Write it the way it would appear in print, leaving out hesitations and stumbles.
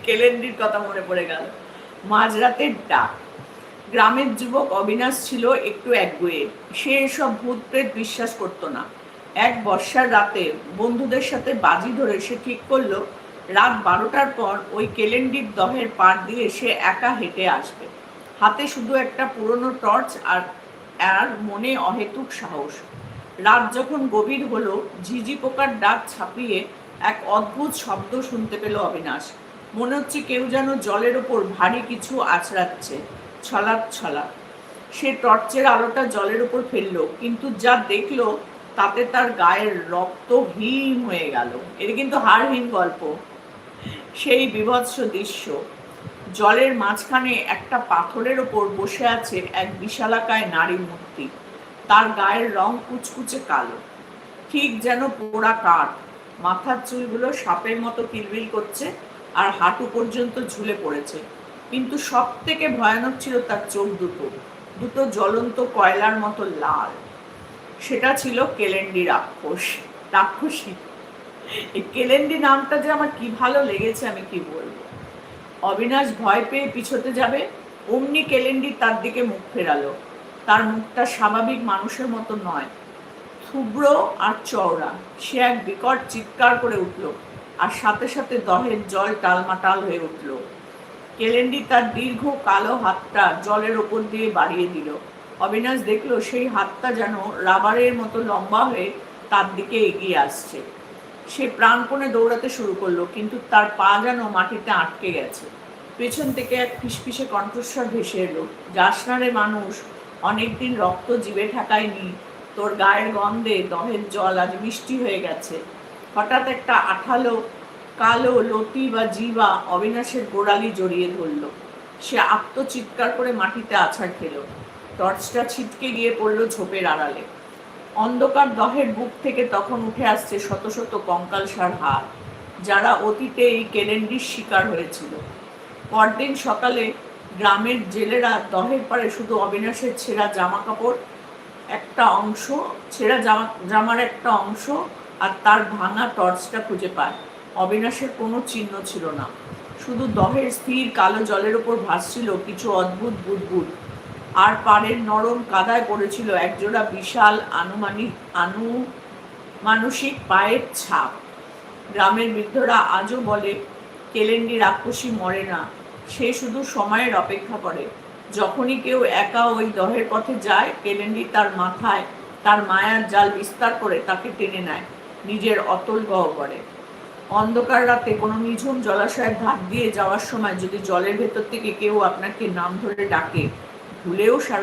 কেলেন্ডির কথা মনে পড়ে গেল। মাঝরাতের ডাক। গ্রামের যুবক অবিনাশ ছিল একটু একগুঁয়ে। সে এসব ভূত প্রেত বিশ্বাস করতো না। এক বর্ষার রাতে বন্ধুদের সাথে বাজি ধরে সে ঠিক করলো রাত 12টার পর ওই কেলেন্ডির দহের পাড় দিয়ে সে একা হেঁটে আসবে। হাতে শুধু একটা পুরনো টর্চ আর মনে অহেতুক সাহস। রাত যখন গভীর হলো, ঝিঝি পোকার ডাক ছাপিয়ে এক অদ্ভুত শব্দ শুনতে পেল অবিনাশ। মনে হচ্ছে কেউ যেন জলের ওপর ভারী কিছু আছড়াচ্ছে, ছলাৎ ছলাৎ। সে টর্চের আলোটা জলের উপর ফেললো, কিন্তু যা দেখলো তাতে তার গায়ের রক্ত হিম হয়ে গেল। এটা কিন্তু হাড়হীন গল্প। সেই বীভৎস দৃশ্য, জলের মাঝখানে একটা পাথরের ওপর বসে আছে এক বিশালাকায় নারী মূর্তি। তার গায়ের রং কুচকুচে কালো, ঠিক যেন পোড়া কাঠ। মাথার চুলগুলো সাপের মতো কিলবিল করছে আর হাঁটু পর্যন্ত ঝুলে পড়েছে। কিন্তু সব থেকে ভয়ানক ছিল তার চোখ দুটো, দুটো জ্বলন্ত কয়লার মতো লাল। সেটা ছিল কেলেন্ডি রাক্ষসী। এই কেলেন্ডি নামটা যে আমার কি ভালো লেগেছে আমি কি বলবো। অবিনাশ ভয় পেয়ে পিছোতে যাবে, অমনি কেলেন্ডি তার দিকে মুখ ফেরালো। তার মুখটা স্বাভাবিক মানুষের মতো নয়, শুভ্র আর চওড়া। সে এক বিকট চিৎকার করে উঠল, আর সাথে সাথে দহের জল টালমাটাল হয়ে উঠল। কেলেন্ডি তার দীর্ঘ কালো হাতটা জলের ওপর দিয়ে বাড়িয়ে দিল। অবিনাশ দেখল সেই হাতটা যেন রাবারের মতো লম্বা হয়ে তার দিকে এগিয়ে আসছে। সে প্রাণপণে দৌড়াতে শুরু করলো, কিন্তু তার পা যেন মাটিতে আটকে গেছে। পেছন থেকে এক ফিসফিসে কণ্ঠস্বর ভেসে এলো, যাস না রে মানুষ, অনেকদিন রক্ত জিভে ঠেকায়নি, তোর গায়ের গন্ধে দহের জল আজ মিষ্টি হয়ে গেছে। হঠাৎ একটা আঠালো কালো লতি বা জিবা অবিনাশের গোড়ালি জড়িয়ে ধরল। সে আত্মচিৎকার করে মাটিতে আছাড় খেল। টর্চটা ছিটকে গিয়ে পড়ল ঝোপের আড়ালে। অন্ধকার দহের বুক থেকে তখন উঠে আসছে শত শত কঙ্কালসার হাত, যারা অতীতে এই কেলেন্ডির শিকার হয়েছিল। পরদিন সকালে গ্রামের জেলেরা দহের পাড়ে শুধু অবিনাশের ছেঁড়া জামা কাপড় একটা অংশ, ছেঁড়া জামার একটা অংশ আর তার ভাঙা টর্চটা খুঁজে পায়। অবিনাশের কোনো চিহ্ন ছিল না, শুধু দহের স্থির কালো জলের উপর ভাসছিল কিছু অদ্ভুত বুদবুদ। আর পাড়ের নরম কাদায় পড়েছিল একজোড়া বিশাল মানুষিক পায়ের ছাপ। গ্রামের বৃদ্ধরা আজও বলে, কেলেন্ডি রাক্ষসী মরে না, সে শুধু সময়ের অপেক্ষা করে। যখনই কেউ একা ওই দহের পথে যায়, কেলেন্ডি তার মাথায় তার মায়ার জাল বিস্তার করে তাকে টেনে নেয় নিজের অতল গহ্বরে। অন্ধকার রাতে কোনো নিঝুম জলাশয়ের ধার দিয়ে যাওয়ার সময় যদি জলের ভেতর থেকে কেউ আপনাকে নাম ধরে ডাকে, ভুলেও সাড়া